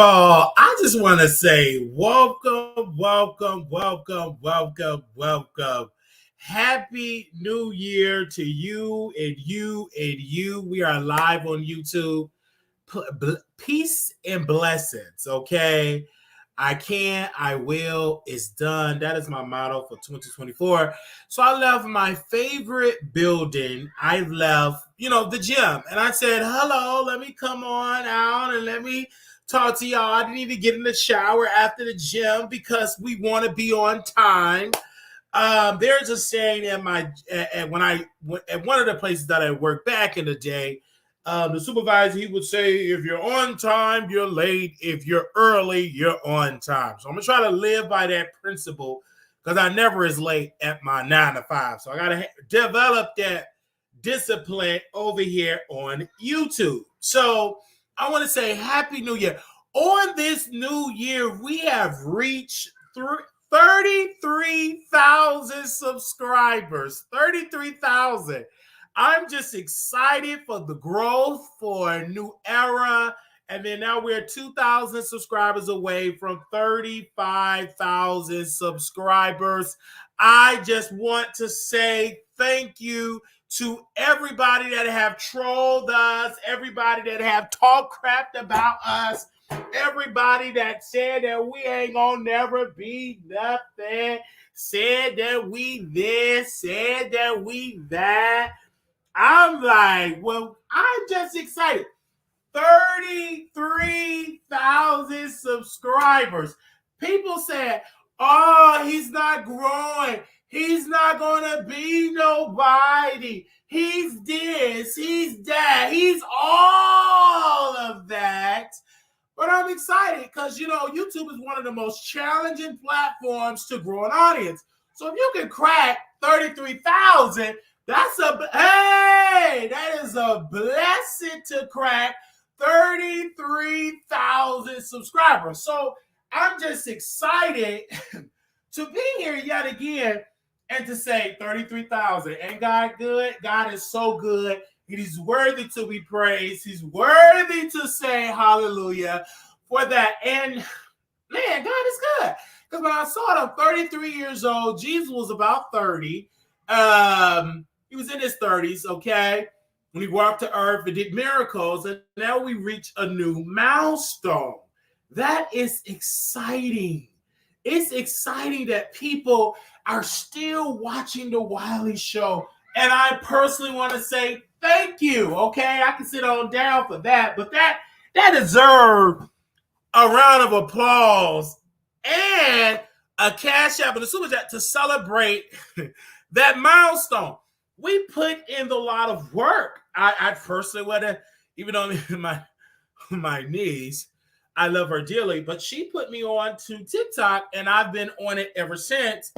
all, I just want to say welcome, welcome, welcome, welcome, welcome. Happy New Year to you and you and you. We are live on YouTube. Peace and blessings, okay? I can, I will, it's done. That is my motto for 2024. So I left my favorite building. I left, the gym. And I said, hello, let me come on out and let me talk to y'all. I didn't even get in the shower after the gym because we want to be on time. There's a saying at one of the places that I worked back in the day. The supervisor, he would say, if you're on time, you're late. If you're early, you're on time. So I'm going to try to live by that principle because I never is late at my 9 to 5. So I got to develop that discipline over here on YouTube. So I want to say Happy New Year. On this new year, we have reached 33,000 subscribers. 33,000. I'm just excited for the growth, for a new era. And then now we're 2,000 subscribers away from 35,000 subscribers. I just want to say thank you to everybody that have trolled us, everybody that have talked crap about us, everybody that said that we ain't gonna never be nothing, said that we this, said that we that. I'm like, well, I'm just excited. 33,000 subscribers. People said, oh, he's not growing. He's not going to be nobody. He's this, he's that, he's all of that. But I'm excited because, YouTube is one of the most challenging platforms to grow an audience. So if you can crack 33,000, that is a blessing to crack 33,000 subscribers. So I'm just excited to be here yet again and to say 33,000. Ain't God good? God is so good. He's worthy to be praised. He's worthy to say hallelujah for that. And man, God is good. Because when I saw him 33 years old, Jesus was about 30. He was in his 30s, okay? When he walked to earth and did miracles, and now we reach a new milestone. That is exciting. It's exciting that people are still watching the Wiley Show. And I personally want to say thank you, okay? I can sit on down for that, but that deserves a round of applause and a cash app and a super chat to celebrate that milestone. We put in a lot of work. I personally want to, even though my niece, I love her dearly, but she put me on to TikTok, and I've been on it ever since.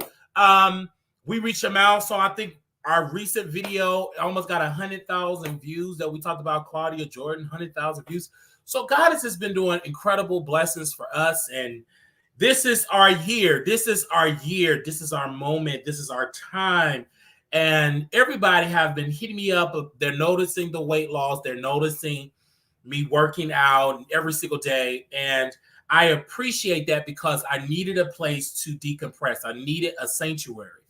We reached a milestone. I think our recent video almost got 100,000 views that we talked about Claudia Jordan, 100,000 views. So God has just been doing incredible blessings for us, and this is our year. This is our year. This is our moment. This is our time. And everybody have been hitting me up. They're noticing the weight loss. They're noticing me working out every single day. And I appreciate that because I needed a place to decompress. I needed a sanctuary.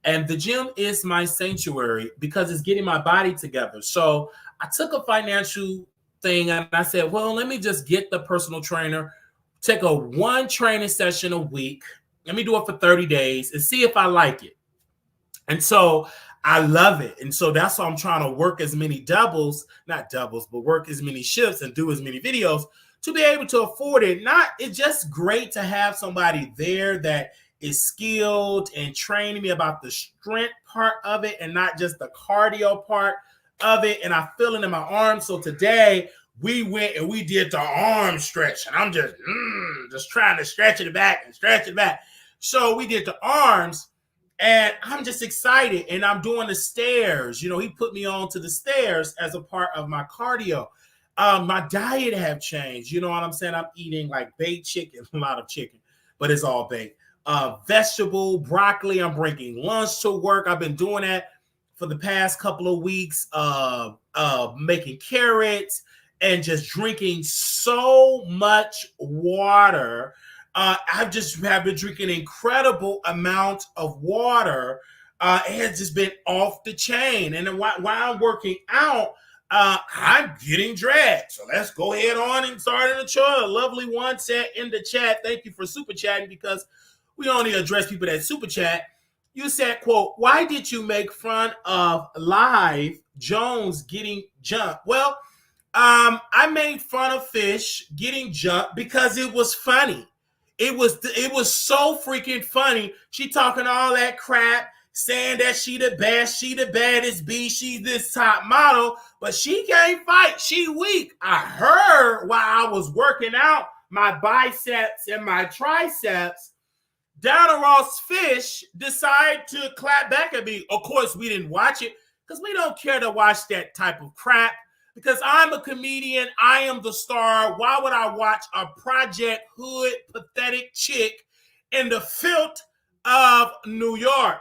And the gym is my sanctuary because it's getting my body together. So I took a financial thing and I said, well, let me just get the personal trainer, take a one training session a week. Let me do it for 30 days and see if I like it. And so I love it. And so that's why I'm trying to work as many work as many shifts and do as many videos to be able to afford it. It's just great to have somebody there that is skilled and training me about the strength part of it and not just the cardio part of it. And I feel it in my arms. So today we went and we did the arm stretch. And I'm just trying to stretch it back and stretch it back. So we did the arms. And I'm just excited. And I'm doing the stairs. He put me on to the stairs as a part of my cardio. My diet have changed. You know what I'm saying? I'm eating like baked chicken, a lot of chicken, but it's all baked. Vegetable, broccoli. I'm bringing lunch to work. I've been doing that for the past couple of weeks. Making carrots and just drinking so much water. I've just have been drinking incredible amounts of water. It has just been off the chain. And then while I'm working out, I'm getting dragged. So let's go ahead on and start in the show. A lovely one said in the chat, thank you for super chatting, because we only address people that super chat. You said, quote, why did you make fun of Live Jones getting jumped? Well, I made fun of Fish getting jumped because it was funny. It was so freaking funny. She talking all that crap, saying that she the best, she the baddest B, she's this top model, but she can't fight. She weak. I heard while I was working out my biceps and my triceps, Donna Ross Fish decided to clap back at me. Of course, we didn't watch it because we don't care to watch that type of crap. Because I'm a comedian, I am the star. Why would I watch a Project Hood pathetic chick in the filth of New York?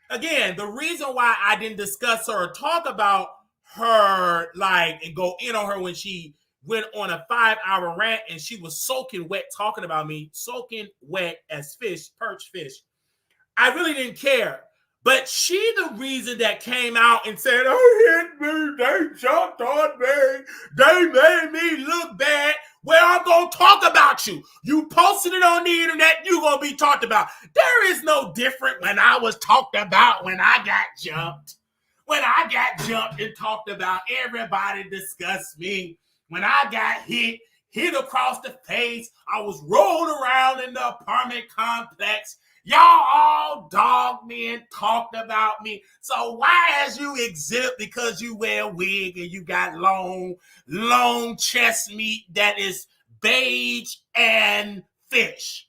Again, the reason why I didn't discuss her or talk about her, like, and go in on her when she went on a 5-hour rant and she was soaking wet talking about me, soaking wet as fish, perch fish. I really didn't care. But she the reason that came out and said, oh, hit me, they jumped on me, they made me look bad. Well, I'm going to talk about you. You posted it on the internet, you're going to be talked about. There is no different when I was talked about when I got jumped. When I got jumped and talked about, everybody discussed me. When I got hit across the face, I was rolled around in the apartment complex. Y'all all dogged me and talked about me. So why as you exhibit because you wear a wig and you got long chest meat that is beige and fish?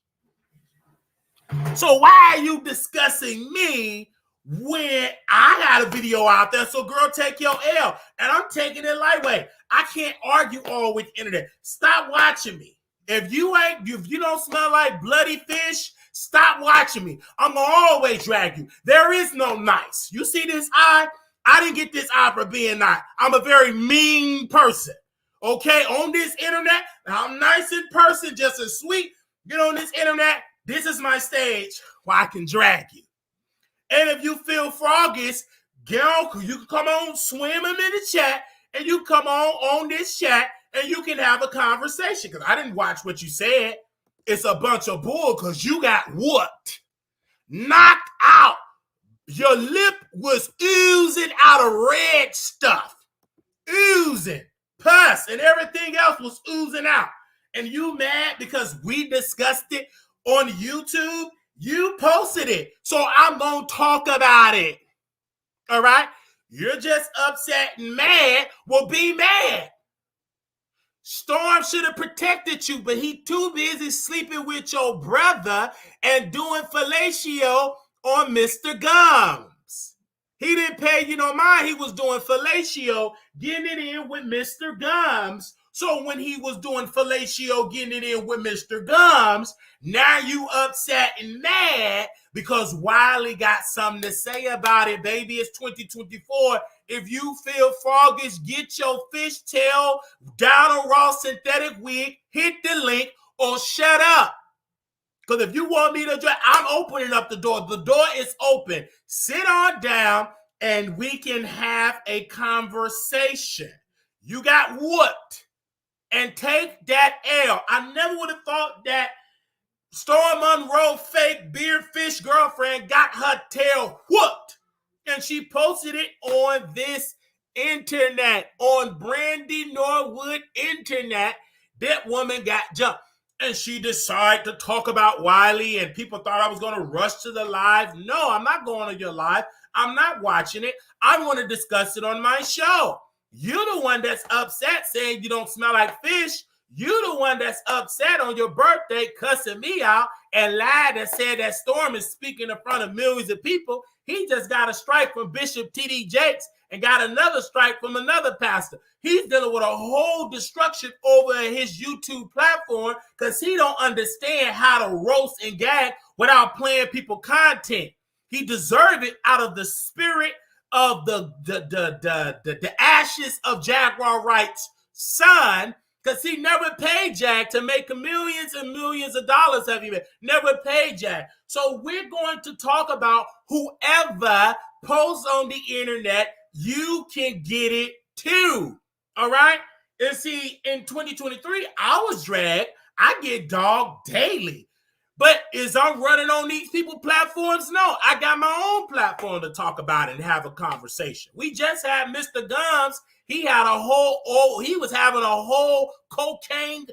So why are you discussing me when I got a video out there? So girl, take your L. And I'm taking it lightweight. I can't argue all with the internet. Stop watching me. If you don't smell like bloody fish, stop watching me. I'm going to always drag you. There is no nice. You see this eye? I didn't get this eye for being nice. I'm a very mean person. Okay? On this internet, I'm nice in person, just as sweet. Get on this internet. This is my stage where I can drag you. And if you feel froggish, girl, you can come on, swim them in the chat, and you come on this chat, and you can have a conversation. Because I didn't watch what you said. It's a bunch of bull because you got whooped. Knocked out. Your lip was oozing out of red stuff. Oozing. Pus and everything else was oozing out. And you mad because we discussed it on YouTube? You posted it. So I'm going to talk about it. All right? You're just upset and mad. Well, be mad. Storm should have protected you, but he too busy sleeping with your brother and doing fellatio on Mr. Gums. He didn't pay you no mind. He was doing fellatio, getting it in with Mr. Gums. So when he was doing fellatio, getting it in with Mr. Gums, now you upset and mad because Wiley got something to say about it. Baby, it's 2024. If you feel froggish, get your fishtail down a raw synthetic wig, hit the link, or shut up. Because if you want me to drag, I'm opening up the door. The door is open. Sit on down and we can have a conversation. You got whooped. And take that L. I never would have thought that Storm Monroe, fake beard fish girlfriend, got her tail whooped. And she posted it on this internet, on Brandy Norwood internet. That woman got jumped. And she decided to talk about Wiley, and people thought I was going to rush to the live. No, I'm not going to your live. I'm not watching it. I want to discuss it on my show. You're the one that's upset saying you don't smell like fish. You're the one that's upset on your birthday cussing me out and lied and said that Storm is speaking in front of millions of people. He just got a strike from Bishop T.D. Jakes and got another strike from another pastor. He's dealing with a whole destruction over his YouTube platform because he don't understand how to roast and gag without playing people content. He deserved it out of the spirit of the ashes of Jaguar Wright's son, because he never paid Jack to make millions and millions of dollars, have you been? Never paid Jack. So we're going to talk about whoever posts on the internet, you can get it too. All right? And see, in 2023, I was dragged. I get dogged daily. But is I'm running on these people platforms? No, I got my own platform to talk about it and have a conversation. We just had Mr. Gums. He was having a whole cocaine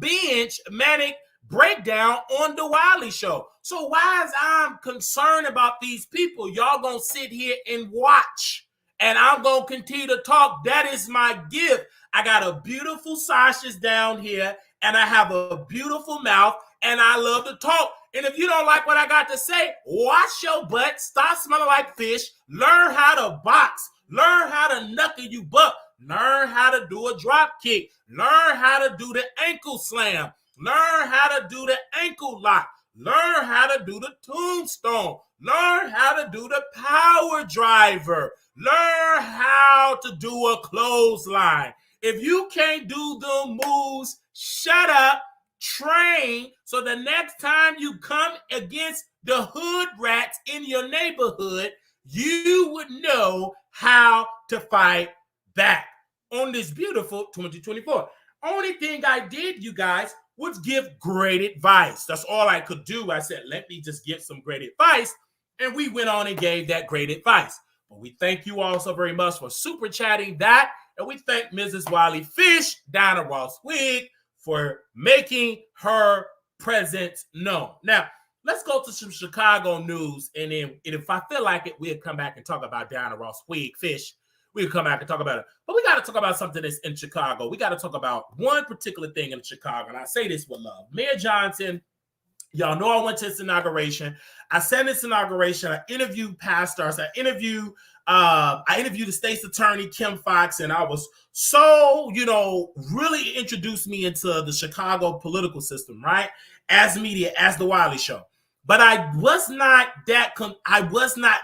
binge, manic breakdown on the Wiley Show. So why is I'm concerned about these people? Y'all gonna sit here and watch, and I'm gonna continue to talk. That is my gift. I got a beautiful Sasha's down here, and I have a beautiful mouth, and I love to talk. And if you don't like what I got to say, wash your butt, stop smelling like fish, learn how to box, learn how to knuckle you buck, learn how to do a drop kick, learn how to do the ankle slam, learn how to do the ankle lock, learn how to do the tombstone, learn how to do the power driver, learn how to do a clothesline. If you can't do the moves, shut up, train, so the next time you come against the hood rats in your neighborhood, you would know how to fight back on this beautiful 2024. Only thing I did, you guys, was give great advice. That's all I could do. I said, let me just give some great advice. And we went on and gave that great advice. But we thank you all so very much for super chatting that. And we thank Mrs. Wiley Fish, Dinah Ross Wig, for making her presence known. Now, let's go to some Chicago news. And then if I feel like it, we'll come back and talk about Dinah Ross Wig Fish. We'll come back and talk about it. But we got to talk about something that's in Chicago. We got to talk about one particular thing in Chicago. And I say this with love. Mayor Johnson, y'all know I went to his inauguration. I said this inauguration, I interviewed pastors. I interviewed the state's attorney, Kim Fox, and I was so, really introduced me into the Chicago political system, right? As media, as the Wiley Show. But I was not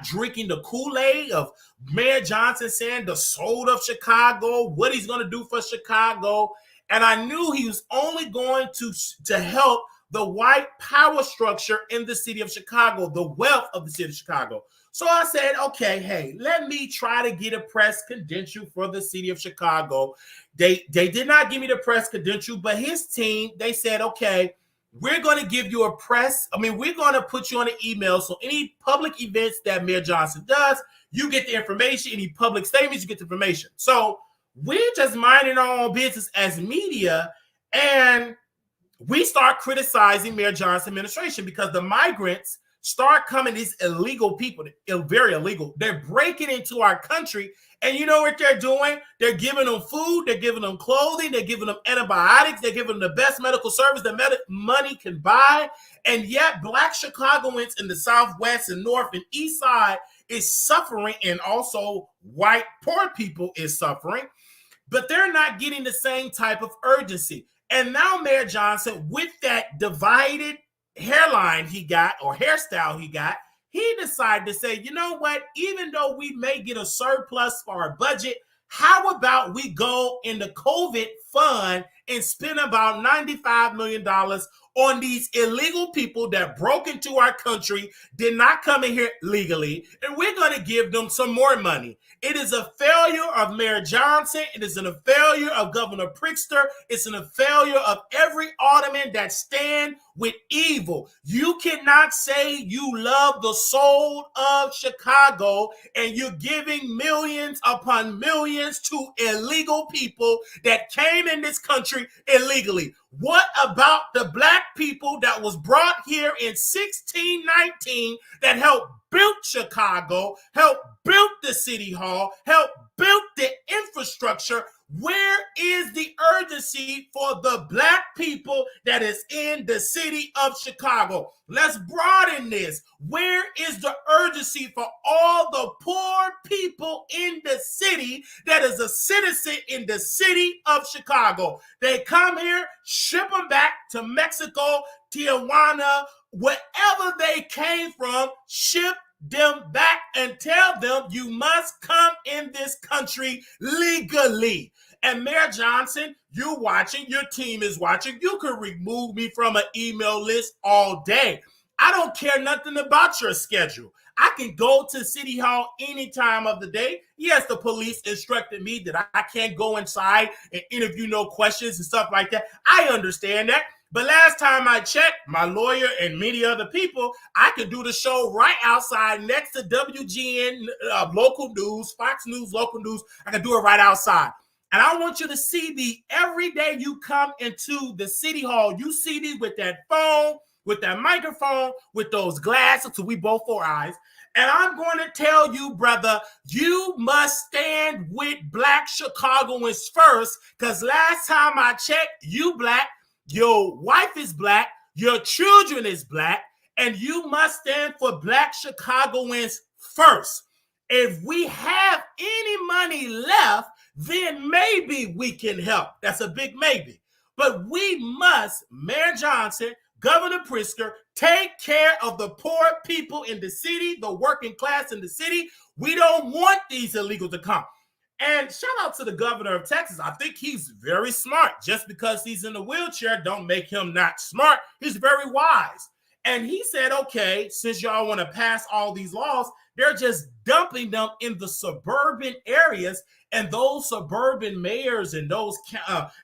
drinking the Kool-Aid of Mayor Johnson saying the soul of Chicago, what he's going to do for Chicago. And I knew he was only going to help the white power structure in the city of Chicago, the wealth of the city of Chicago. So I said, okay, hey, let me try to get a press credential for the city of Chicago. They did not give me the press credential, but his team, they said, okay, we're going to give you we're going to put you on an email. So any public events that Mayor Johnson does, you get the information. Any public statements, you get the information. So we're just minding our own business as media, and we start criticizing Mayor Johnson's administration because the migrants start coming, these illegal people, very illegal. They're breaking into our country. And you know what they're doing? They're giving them food. They're giving them clothing. They're giving them antibiotics. They're giving them the best medical service that money can buy. And yet Black Chicagoans in the Southwest and North and East Side is suffering. And also white poor people is suffering. But they're not getting the same type of urgency. And now Mayor Johnson, with that divided hairline he got, or hairstyle he got, he decided to say, you know what, even though we may get a surplus for our budget, how about we go in the COVID fund and spend about $95 million on these illegal people that broke into our country, did not come in here legally, and we're going to give them some more money. It is a failure of Mayor Johnson. It is a failure of Governor Pritzker. It's a failure of every alderman that stand with evil. You cannot say you love the soul of Chicago and you're giving millions upon millions to illegal people that came in this country illegally. What about the Black people that was brought here in 1619 that helped build Chicago, helped build the city hall, helped build the infrastructure? Where is the urgency for the Black people that is in the city of Chicago? Let's broaden this. Where is the urgency for all the poor people in the city that is a citizen in the city of Chicago? They come here, ship them back to Mexico, Tijuana, wherever they came from, ship them back and tell them you must come in this country legally. And Mayor Johnson, you're watching, your team is watching. You can remove me from an email list all day. I don't care nothing about your schedule. I can go to City Hall any time of the day. Yes, the police instructed me that I can't go inside and interview no questions and stuff like that. I understand that. But last time I checked, my lawyer and many other people, I could do the show right outside next to WGN local news, Fox News local news. I can do it right outside. And I want you to see me every day you come into the City Hall. You see me with that phone, with that microphone, with those glasses, so we both 4 eyes. And I'm going to tell you, brother, you must stand with Black Chicagoans first, because last time I checked, you Black, your wife is Black, your children is Black, and you must stand for Black Chicagoans first. If we have any money left, then maybe we can help. That's a big maybe. But we must, Mayor Johnson, Governor Pritzker, take care of the poor people in the city, the working class in the city. We don't want these illegals to come. And shout out to the governor of Texas. I think he's very smart. Just because he's in a wheelchair don't make him not smart. He's very wise. And he said, okay, since y'all want to pass all these laws, they're just dumping them in the suburban areas. And those suburban mayors and those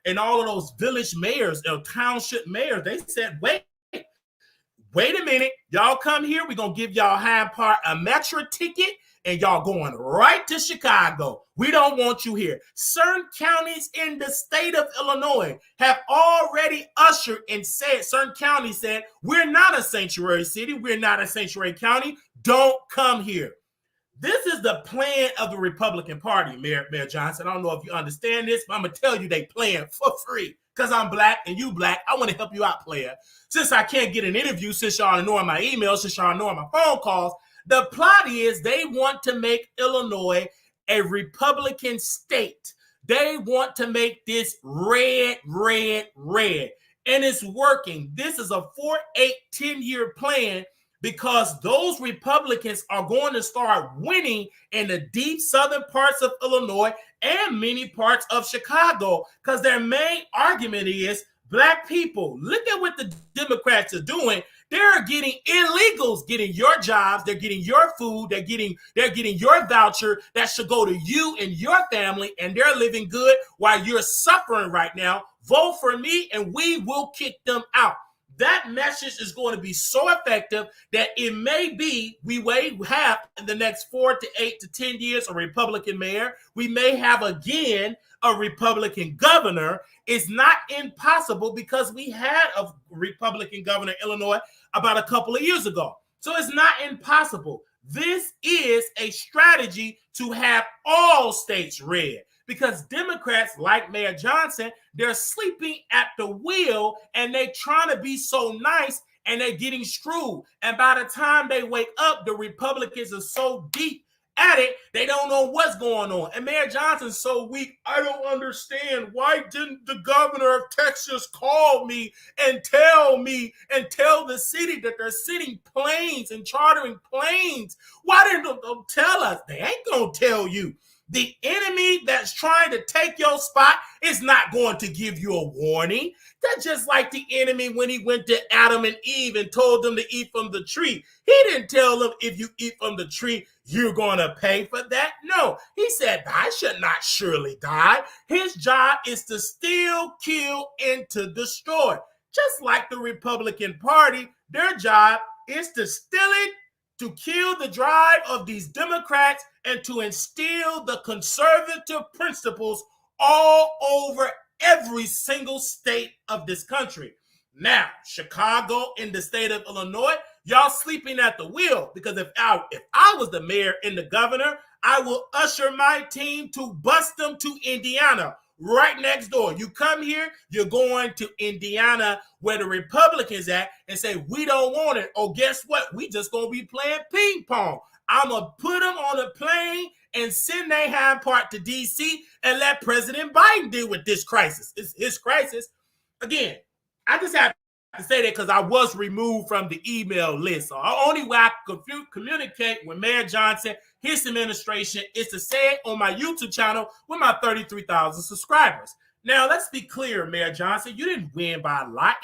and all of those village mayors, township mayors, they said, wait a minute. Y'all come here. We're going to give y'all Hyde Park a metro ticket, and y'all going right to Chicago. We don't want you here. Certain counties in the state of Illinois have already ushered and said, certain counties said, we're not a sanctuary city. We're not a sanctuary county. Don't come here. This is the plan of the Republican Party, Mayor Johnson. I don't know if you understand this, but I'm going to tell you they playing for free because I'm Black and you Black. I want to help you out, player. Since I can't get an interview, since y'all ignoring my emails, since y'all ignoring my phone calls, the plot is they want to make Illinois a Republican state. They want to make this red, red, red. And it's working. This is a 4, 8, 10-year plan, because those Republicans are going to start winning in the deep southern parts of Illinois and many parts of Chicago, because their main argument is Black people. Look at what the Democrats are doing. They're getting illegals, getting your jobs. They're getting your food. They're getting your voucher that should go to you and your family, and they're living good while you're suffering right now. Vote for me, and we will kick them out. That message is going to be so effective that it may be we may have in the next 4 to 8 to 10 years a Republican mayor. We may have again a Republican governor. It's not impossible because we had a Republican governor in Illinois about a couple of years ago. So it's not impossible. This is a strategy to have all states red, because Democrats like Mayor Johnson, they're sleeping at the wheel and they're trying to be so nice and they're getting screwed. And by the time they wake up, the Republicans are so deep at it, they don't know what's going on. And Mayor Johnson's so weak. I don't understand. Why didn't the governor of Texas call me and tell the city that they're sending planes and chartering planes? Why didn't they tell us? They ain't going to tell you. The enemy that's trying to take your spot is not going to give you a warning. That's just like the enemy when he went to Adam and Eve and told them to eat from the tree. He didn't tell them, if you eat from the tree, you're going to pay for that. No, he said, I should not surely die. His job is to steal, kill, and to destroy. Just like the Republican Party, their job is to steal it, to kill the drive of these Democrats, and to instill the conservative principles all over every single state of this country. Now, Chicago in the state of Illinois, y'all sleeping at the wheel, because if I was the mayor and the governor, I will usher my team to bust them to Indiana, right next door. You come here, you're going to Indiana where the Republicans at and say, we don't want it. Oh, guess what? We just going to be playing ping pong. I'm going to put them on a plane and send their Hyde Park to D.C. and let President Biden deal with this crisis. It's his crisis. Again, I just have to say that because I was removed from the email list. So the only way I could communicate with Mayor Johnson, his administration, is to say it on my YouTube channel with my 33,000 subscribers. Now, let's be clear, Mayor Johnson, you didn't win by a lot.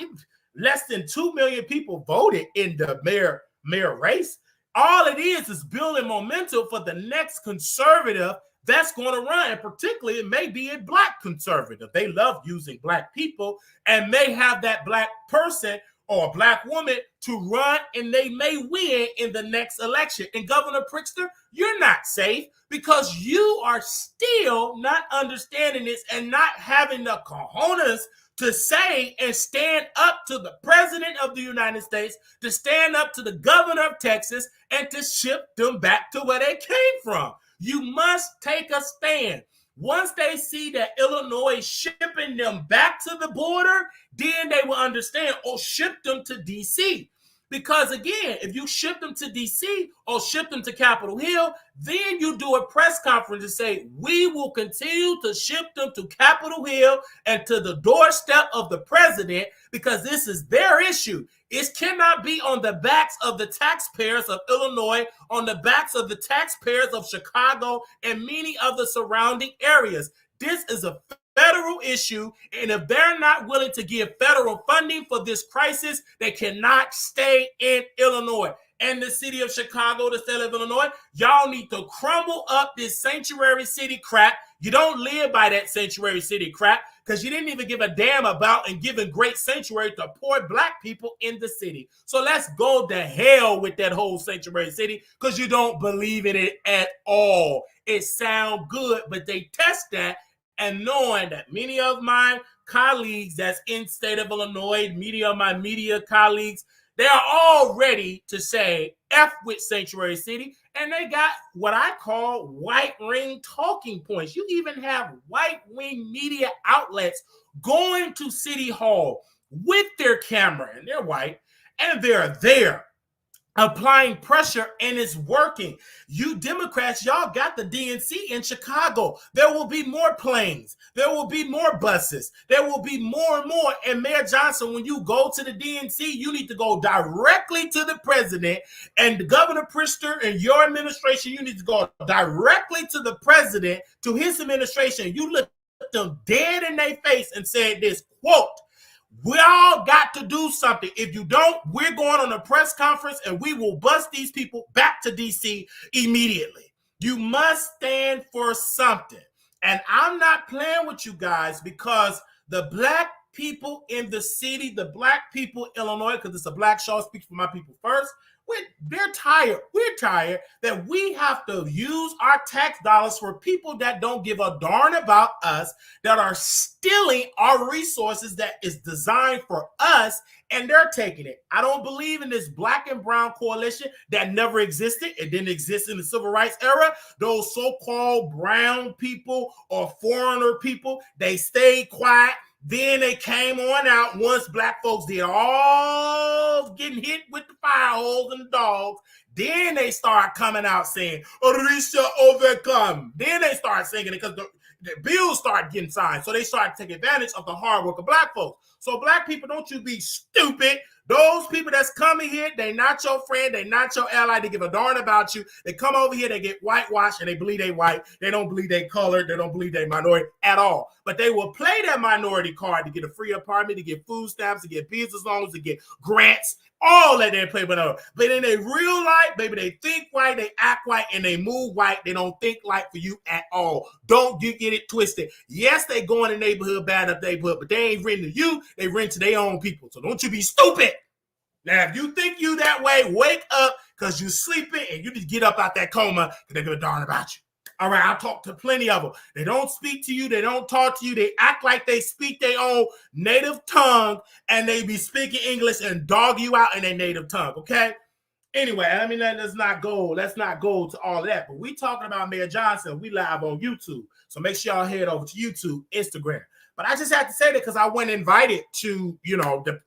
Less than 2 million people voted in the mayor race. All it is building momentum for the next conservative that's going to run, and particularly it may be a black conservative. They love using black people and may have that black person or a black woman to run, and they may win in the next election. And Governor Pritzker, you're not safe because you are still not understanding this and not having the cojones to say and stand up to the president of the United States, to stand up to the governor of Texas, and to ship them back to where they came from. You must take a stand. Once they see that Illinois is shipping them back to the border, then they will understand, or ship them to D.C. Because again, if you ship them to D.C. or ship them to Capitol Hill, then you do a press conference and say, we will continue to ship them to Capitol Hill and to the doorstep of the president because this is their issue. It cannot be on the backs of the taxpayers of Illinois, on the backs of the taxpayers of Chicago and many other surrounding areas. This is a federal issue, and if they're not willing to give federal funding for this crisis, they cannot stay in Illinois. And the city of Chicago, the state of Illinois, y'all need to crumble up this sanctuary city crap. You don't live by that sanctuary city crap because you didn't even give a damn about and giving great sanctuary to poor black people in the city. So let's go to hell with that whole sanctuary city because you don't believe in it at all. It sounds good, but they test that. And knowing that many of my colleagues that's in state of Illinois, many of my media colleagues, they are all ready to say F with Sanctuary City. And they got what I call white ring talking points. You even have white wing media outlets going to City Hall with their camera, and they're white, and they're there applying pressure, and it's working. You Democrats, y'all got the DNC in Chicago. There will be more planes. There will be more buses. There will be more and more. And Mayor Johnson, when you go to the DNC, you need to go directly to the president, and Governor Pritzker and your administration, you need to go directly to the president, to his administration. You look them dead in their face and said this, quote, we all got to do something. If you don't, we're going on a press conference and we will bust these people back to D.C. immediately. You must stand for something. And I'm not playing with you guys because the black people in the city, the black people in Illinois, because it's a black show, I speak for my people first, they're tired. We're tired that we have to use our tax dollars for people that don't give a darn about us, that are stealing our resources that is designed for us, and they're taking it. I don't believe in this black and brown coalition that never existed. It didn't exist in the civil rights era. Those so-called brown people or foreigner people, they stayed quiet. Then they came on out once black folks did all getting hit with the fire holes and the dogs. Then they start coming out saying, Orisha overcome. Then they start singing it because the bills start getting signed. So they start taking advantage of the hard work of black folks. So black people, don't you be stupid. Those people that's coming here, they not your friend, they not your ally, they give a darn about you. They come over here, they get whitewashed, and they believe they white. They don't believe they colored, they don't believe they minority at all. But they will play that minority card to get a free apartment, to get food stamps, to get business loans, to get grants, all that they play. But in a real life, baby, they think white, they act white, and they move white. They don't think like for you at all. Don't you get it twisted. Yes, they go in the neighborhood, bad up neighborhood, but they ain't renting to you, they rent to their own people. So don't you be stupid. Now, if you think you that way, wake up because you sleeping and you just get up out that coma because they're going to darn about you. All right, I've talked to plenty of them. They don't speak to you. They don't talk to you. They act like they speak their own native tongue, and they be speaking English and dog you out in their native tongue, okay? Anyway, I mean, let's not go to all of that. But we talking about Mayor Johnson. We live on YouTube. So make sure y'all head over to YouTube, Instagram. But I just have to say that because I wasn't invited to,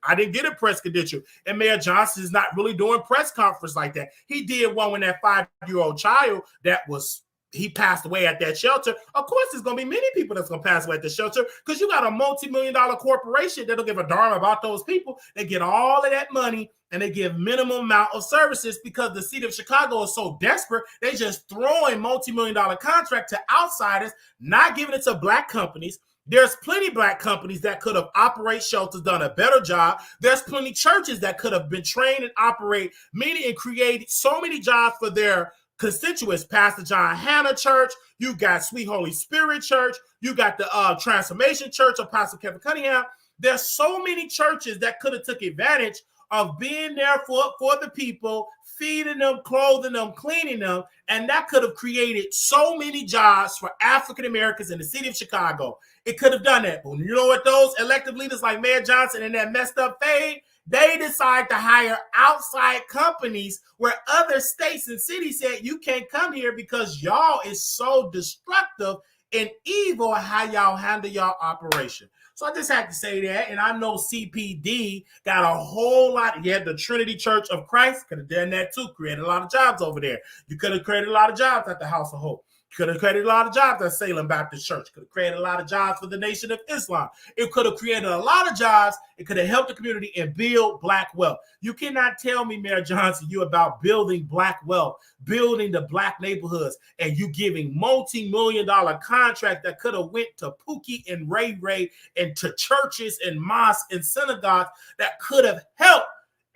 I didn't get a press credential. And Mayor Johnson is not really doing press conference like that. He did one when that 5-year-old child that was he passed away at that shelter. Of course, there's going to be many people that's going to pass away at the shelter because you got a multi-million-dollar corporation that don't give a darn about those people. They get all of that money and they give minimum amount of services because the city of Chicago is so desperate. They just throwing multi-million-dollar contract to outsiders, not giving it to black companies. There's plenty black companies that could have operated shelters, done a better job. There's plenty churches that could have been trained and operate many and created so many jobs for their constituents. Pastor John Hanna Church, you got Sweet Holy Spirit Church, you got the Transformation Church of Pastor Kevin Cunningham. There's so many churches that could have took advantage of being there for the people, feeding them, clothing them, cleaning them, and that could have created so many jobs for African Americans in the city of Chicago. It could have done that. But you know what, those elected leaders like Mayor Johnson and that messed up fade, they decide to hire outside companies where other states and cities said, you can't come here because y'all is so destructive and evil how y'all handle y'all operation. So I just had to say that. And I know CPD got a whole lot. You had the Trinity Church of Christ, could have done that too, created a lot of jobs over there. You could have created a lot of jobs at the House of Hope. Could have created a lot of jobs at Salem Baptist Church. Could have created a lot of jobs for the Nation of Islam. It could have created a lot of jobs. It could have helped the community and build black wealth. You cannot tell me, Mayor Johnson, you about building black wealth, building the black neighborhoods, and you giving multi-million-dollar contract that could have went to Pookie and Ray Ray and to churches and mosques and synagogues that could have helped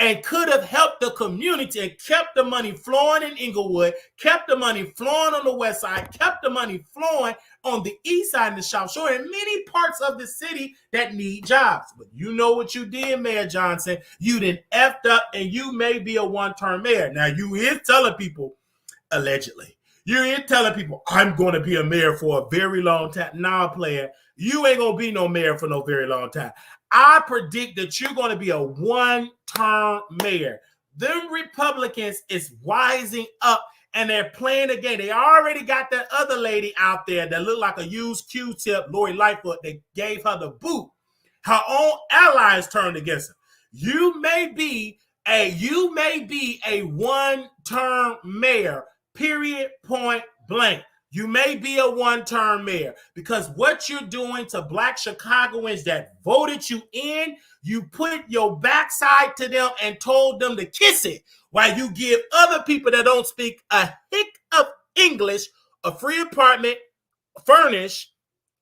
and could have helped the community and kept the money flowing in Inglewood, kept the money flowing on the west side, kept the money flowing on the east side of the South Shore, and many parts of the city that need jobs. But you know what you did, Mayor Johnson? You done effed up, and you may be a one-term mayor. Now, you is telling people, allegedly, you're here telling people, I'm going to be a mayor for a very long time. Nah, player, you ain't going to be no mayor for no very long time. I predict that you're going to be a one-term mayor. Them Republicans is wising up, and they're playing a game. They already got that other lady out there that looked like a used Q-tip, Lori Lightfoot. They gave her the boot. Her own allies turned against her. You may be a one-term mayor, period, point blank. You may be a one-term mayor because what you're doing to black Chicagoans that voted you in, you put your backside to them and told them to kiss it while you give other people that don't speak a hick of English a free apartment, furnished,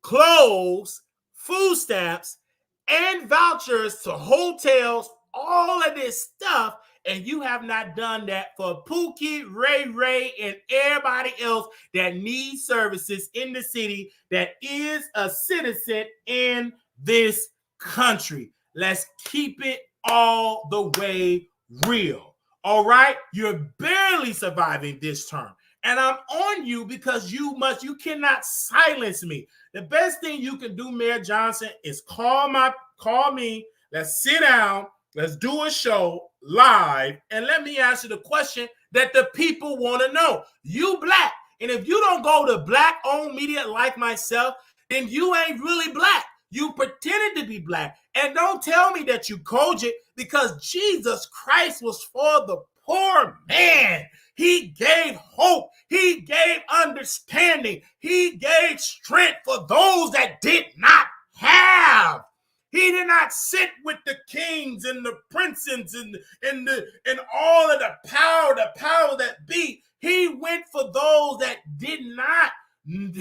clothes, food stamps, and vouchers to hotels, all of this stuff. And you have not done that for Pookie, Ray, and everybody else that needs services in the city that is a citizen in this country. Let's keep it all the way real. All right? You're barely surviving this term. And I'm on you because you cannot silence me. The best thing you can do, Mayor Johnson, is call me. Let's sit down. Let's do a show live, and let me answer the question that the people want to know. You black, and if you don't go to black-owned media like myself, then you ain't really black. You pretended to be black, and don't tell me that you cogent because Jesus Christ was for the poor man. He gave hope. He gave understanding. He gave strength for those that did not have. He did not sit with the kings and the princes and all of the power that be. He went for those that did not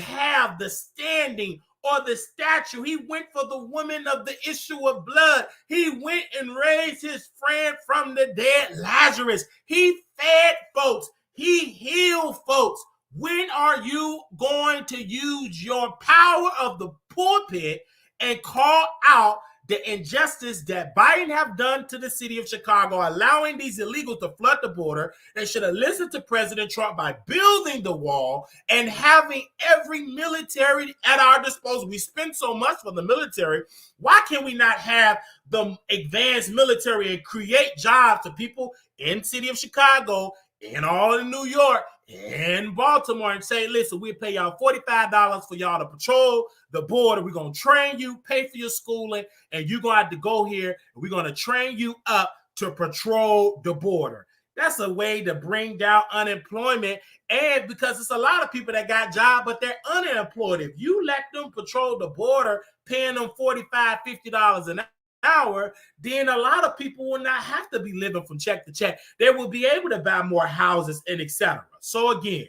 have the standing or the stature. He went for the woman of the issue of blood. He went and raised his friend from the dead, Lazarus. He fed folks. He healed folks. When are you going to use your power of the pulpit and call out the injustice that Biden have done to the city of Chicago, allowing these illegals to flood the border? They should have listened to President Trump by building the wall and having every military at our disposal. We spend so much for the military. Why can we not have the advanced military and create jobs to people in the city of Chicago, in all of New York, in Baltimore, and say, listen, we'll pay y'all $45 for y'all to patrol the border. We're going to train you, pay for your schooling, and you're going to have to go here, and we're going to train you up to patrol the border. That's a way to bring down unemployment. And because it's a lot of people that got jobs, but they're unemployed. If you let them patrol the border, paying them $45, $50 an hour, then a lot of people will not have to be living from check to check. They will be able to buy more houses and etc. So again,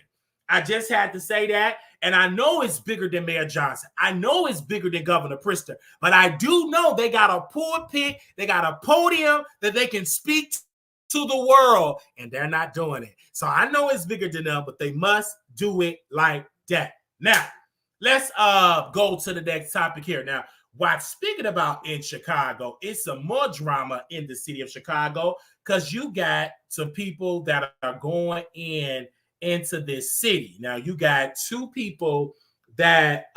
I just had to say that. And I know it's bigger than Mayor Johnson. I know it's bigger than Governor Pritzker. But I do know they got a pulpit, they got a podium that they can speak to the world, and they're not doing it. So I know it's bigger than them, but they must do it like that. Now, let's go to the next topic here. Now, what speaking about in Chicago, it's some more drama in the city of Chicago because you got some people that are going into this city. Now, you got two people that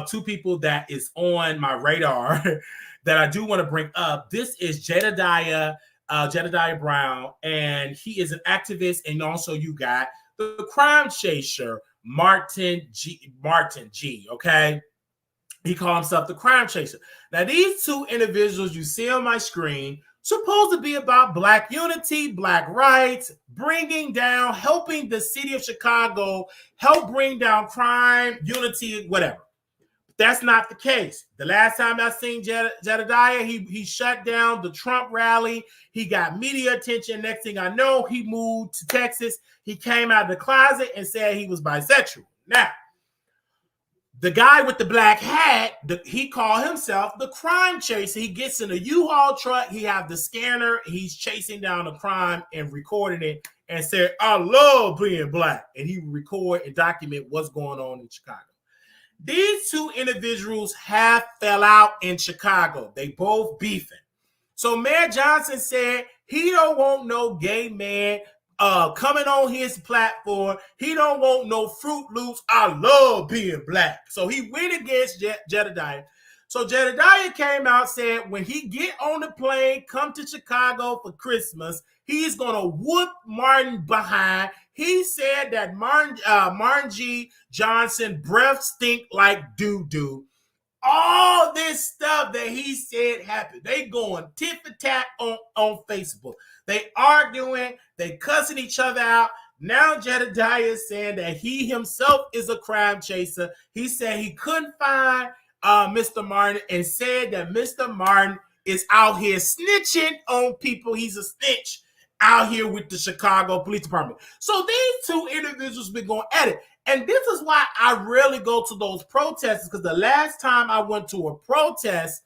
two people that is on my radar that I do want to bring up. This is Jedediah Brown, and he is an activist, and also you got the crime chaser, Martin G. Okay, he called himself the crime chaser. Now, these two individuals you see on my screen supposed to be about Black unity, Black rights, bringing down, helping the city of Chicago help bring down crime, unity, whatever. That's not the case. The last time I seen Jedediah, he shut down the Trump rally. He got media attention. Next thing I know, he moved to Texas. He came out of the closet and said he was bisexual. Now, the guy with the black hat, he called himself the crime chaser. He gets in a U-Haul truck. He have the scanner. He's chasing down the crime and recording it and said, I love being Black. And he record and document what's going on in Chicago. These two individuals have fell out in Chicago. They both beefing. So Mayor Johnson said he don't want no gay man coming on his platform. He don't want no Fruit Loops. I love being Black. So he went against Jedediah. So Jedediah came out, said when he get on the plane, come to Chicago for Christmas, he's going to whoop Martin behind. He said that Martin G. Johnson breath stink like doo-doo. All this stuff that he said happened. They going tit for tat on Facebook. They arguing. They cussing each other out. Now Jedediah is saying that he himself is a crime chaser. He said he couldn't find Mr. Martin and said that Mr. Martin is out here snitching on people. He's a snitch out here with the Chicago Police Department. So these two individuals been going at it. And this is why I rarely go to those protests, because the last time I went to a protest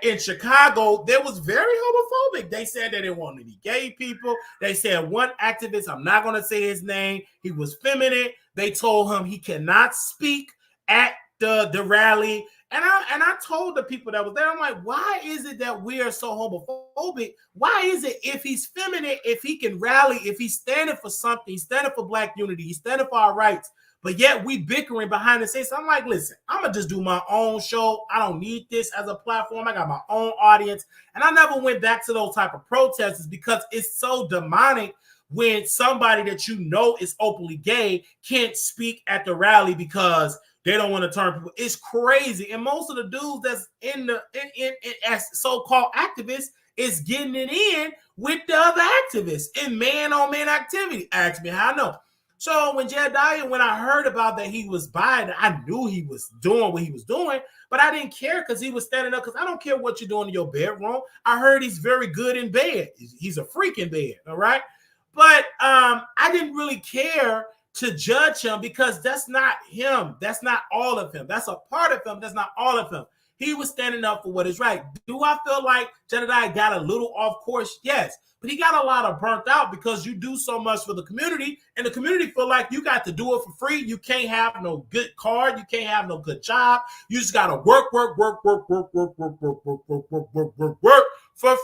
in Chicago, they was very homophobic. They said that they wanted any gay people. They said one activist, I'm not going to say his name, he was feminine. They told him he cannot speak at the rally. And I told the people that was there, I'm like, why is it that we are so homophobic? Why is it if he's feminine, if he can rally, if he's standing for something, he's standing for Black unity, he's standing for our rights, but yet we bickering behind the scenes? So I'm like, listen, I'm going to just do my own show. I don't need this as a platform. I got my own audience. And I never went back to those type of protests because it's so demonic when somebody that you know is openly gay can't speak at the rally because they don't want to turn people. It's crazy. And most of the dudes that's in as so-called activists is getting it in with the other activists in man-on-man activity. Ask me how I know. So when Jedediah, when I heard about that he was bi, I knew he was doing what he was doing, but I didn't care because he was standing up, because I don't care what you're doing in your bedroom. I heard he's very good in bed. He's a freak in bed, all right? But I didn't really care to judge him because that's not him. That's not all of him. That's a part of him. That's not all of him. He was standing up for what is right. Do I feel like Jedediah got a little off course? Yes. But he got a lot of burnt out because you do so much for the community, and the community feel like you got to do it for free. You can't have no good card. You can't have no good job. You just got to work for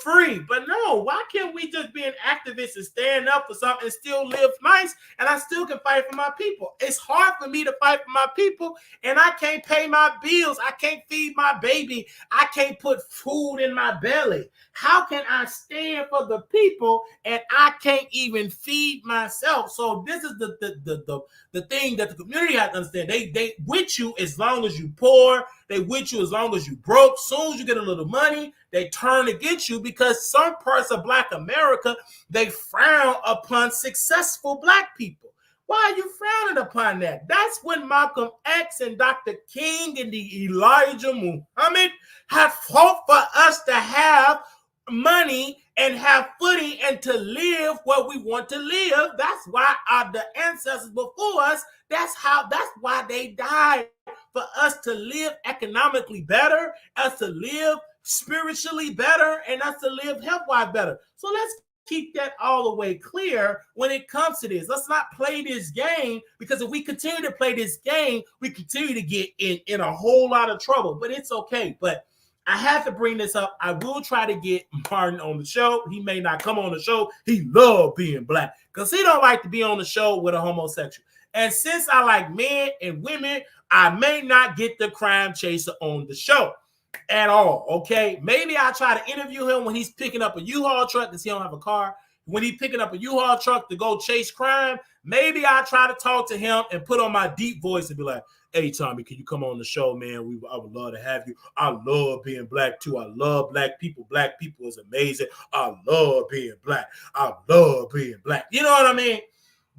free. But no, why can't we just be an activist and stand up for something and still live nice, and I still can fight for my people? It's hard for me to fight for my people, and I can't pay my bills. I can't feed my baby. I can't put food in my belly. How can I stand for the people and I can't even feed myself? So this is the thing that the community has to understand. They with you as long as you poor. They with you as long as you broke. Soon as you get a little money, they turn against you because some parts of Black America, they frown upon successful Black people. Why are you frowning upon that? That's when Malcolm X and Dr. King and the Elijah Muhammad have fought for us to have money and have footing and to live what we want to live. That's why the ancestors before us, that's why they died, for us to live economically better, us to live spiritually better, and us to live health-wise better. So let's keep that all the way clear when it comes to this. Let's not play this game, because if we continue to play this game, we continue to get in a whole lot of trouble. But it's okay. But I have to bring this up. I will try to get Martin on the show. He may not come on the show. He loves being Black because he don't like to be on the show with a homosexual. And since I like men and women, I may not get the crime chaser on the show at all, okay? Maybe I'll try to interview him when he's picking up a U-Haul truck because he don't have a car. When he's picking up a U-Haul truck to go chase crime, maybe I'll try to talk to him and put on my deep voice and be like, hey, Tommy, can you come on the show, man? I would love to have you. I love being Black, too. I love Black people. Black people is amazing. I love being Black. I love being Black. You know what I mean?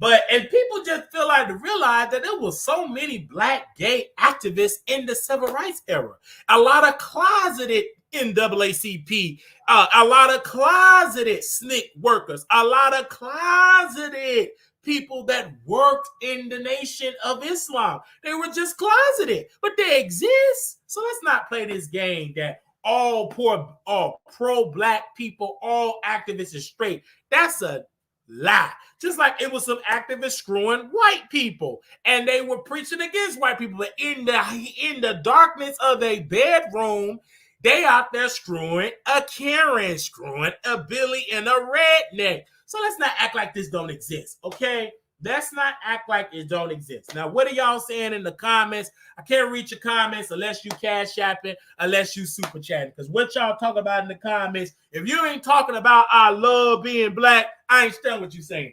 And people just feel like to realize that there was so many Black gay activists in the civil rights era. A lot of closeted NAACP, a lot of closeted SNCC workers, a lot of closeted people that worked in the Nation of Islam. They were just closeted, but they exist. So let's not play this game that all pro-Black people, all activists is straight. That's a lie. Just like it was some activists screwing white people, and they were preaching against white people. But in the darkness of a bedroom, they out there screwing a Karen, screwing a Billy, and a redneck. So let's not act like this don't exist, okay? Let's not act like it don't exist. Now, what are y'all saying in the comments? I can't read your comments unless you cash apping, unless you super chatting. Because what y'all talk about in the comments, if you ain't talking about I love being Black, I ain't understand what you're saying.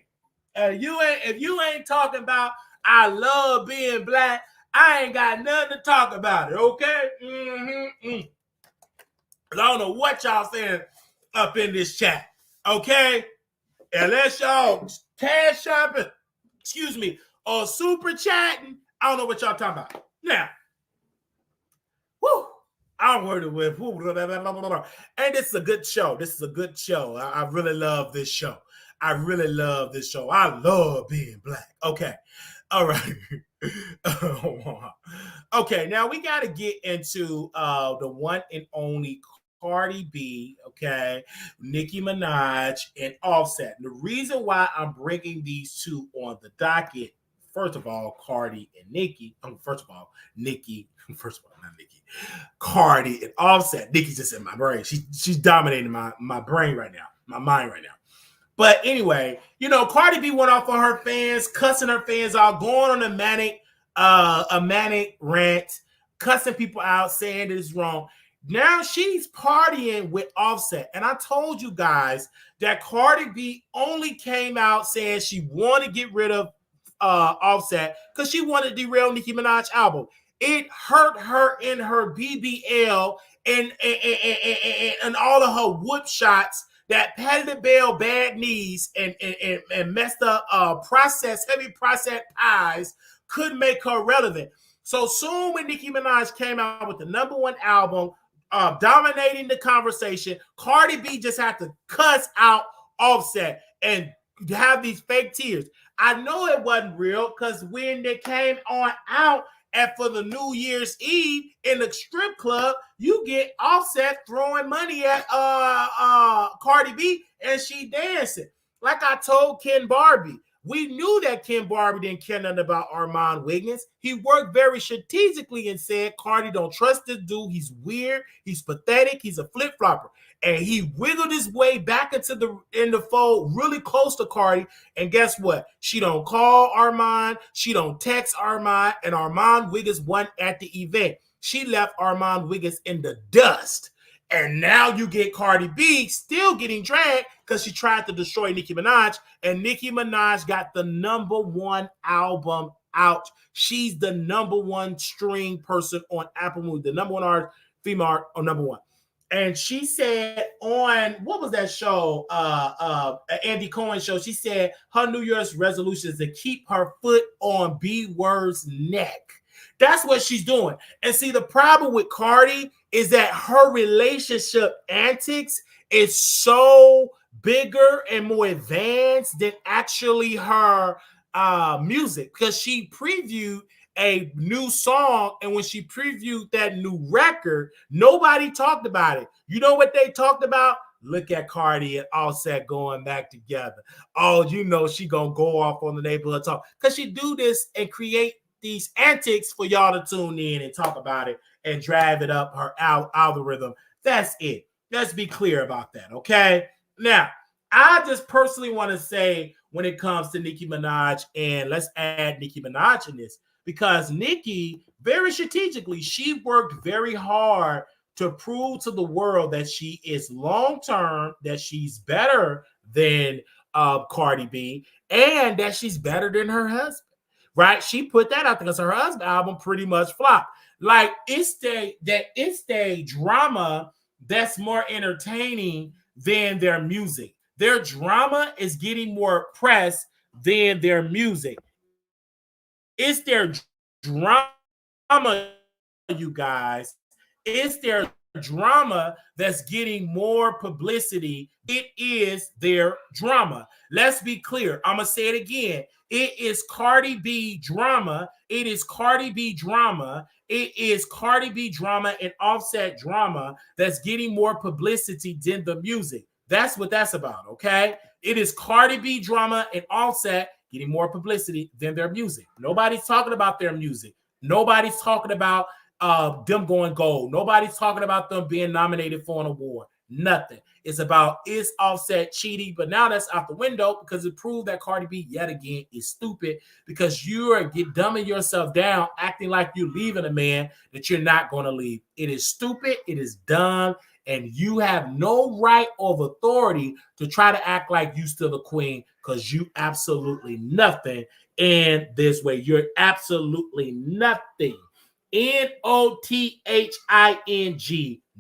If you ain't talking about I love being Black, I ain't got nothing to talk about it, okay? I don't know what y'all saying up in this chat, okay? Unless y'all cash shopping, or super chatting, I don't know what y'all talking about. Now, I'm worried with, and this is a good show. This is a good show. I really love this show. I love being Black. Okay. All right. Okay, now we got to get into the one and only Cardi B, okay, Nicki Minaj, and Offset. The reason why I'm bringing these two on the docket, first of all, Cardi and Nicki. Cardi and Offset. Nicki's just in my brain. She's dominating my brain right now, my mind right now. But anyway, Cardi B went off on her fans, cussing her fans out, going on a manic rant, cussing people out, saying that it's wrong. Now she's partying with Offset. And I told you guys that Cardi B only came out saying she wanted to get rid of Offset because she wanted to derail Nicki Minaj album. It hurt her in her BBL and all of her whoop shots that Patti LaBelle bad knees and messed up heavy processed pies could make her relevant. So soon when Nicki Minaj came out with the #1 album, dominating the conversation, Cardi B just had to cuss out Offset and have these fake tears. I know it wasn't real because when they came on out and for the New Year's Eve in the strip club, you get Offset throwing money at Cardi B and she dancing. Like I told Ken Barbie, we knew that Ken Barbie didn't care nothing about Armand Wiggins. He worked very strategically and said, Cardi, don't trust this dude. He's weird. He's pathetic. He's a flip-flopper. And he wiggled his way back into the fold really close to Cardi. And guess what? She don't call Armand. She don't text Armand. And Armand Wiggins wasn't at the event. She left Armand Wiggins in the dust. And now you get Cardi B still getting dragged because she tried to destroy Nicki Minaj. And Nicki Minaj got the #1 album ouch. She's the number one stream person on Apple Music, the number one artist, female art, or number one. And she said on what was that show? Andy Cohen show. She said her New Year's resolution is to keep her foot on B Word's neck. That's what she's doing. And see, the problem with Cardi is that her relationship antics is so bigger and more advanced than actually her music, because she previewed a new song, and when she previewed that new record, nobody talked about it. You know what they talked about? Look at Cardi and Offset going back together. Oh, you know she gonna go off on the neighborhood talk, because she do this and create these antics for y'all to tune in and talk about it and drive it up her algorithm. That's it. Let's be clear about that, okay? Now, I just personally want to say when it comes to Nicki Minaj, and let's add Nicki Minaj in this, because Nicki, very strategically, she worked very hard to prove to the world that she is long-term, that she's better than Cardi B, and that she's better than her husband, right? She put that out there because her husband's album pretty much flopped. Like, it's the drama that's more entertaining than their music. Their drama is getting more press than their music. It's their drama, you guys. It's their drama that's getting more publicity. It is their drama. Let's be clear. I'm going to say it again. It is Cardi B drama. It is Cardi B drama. It is Cardi B drama and Offset drama that's getting more publicity than the music. That's what that's about, okay? It is Cardi B drama and Offset getting more publicity than their music. Nobody's talking about their music. Nobody's talking about them going gold. Nobody's talking about them being nominated for an award. Nothing. It's about, is Offset cheating? But now that's out the window, because it proved that Cardi B yet again is stupid, because you are dumbing yourself down, acting like you're leaving a man that you're not going to leave. It is stupid. It is dumb. And you have no right of authority to try to act like you still the queen, because you absolutely nothing in this way. You're absolutely nothing. Nothing.